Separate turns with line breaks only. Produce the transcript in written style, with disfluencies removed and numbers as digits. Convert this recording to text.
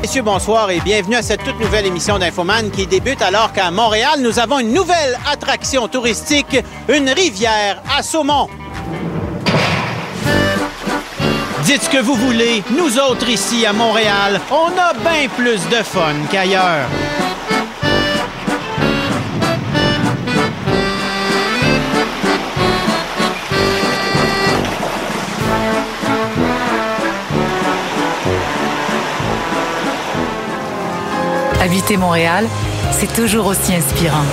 Messieurs, bonsoir et bienvenue à cette toute nouvelle émission d'Infoman qui débute alors qu'à Montréal, nous avons une nouvelle attraction touristique, une rivière à saumon. Dites ce que vous voulez, nous autres ici à Montréal, on a bien plus de fun qu'ailleurs.
Habiter Montréal, c'est toujours aussi inspirant.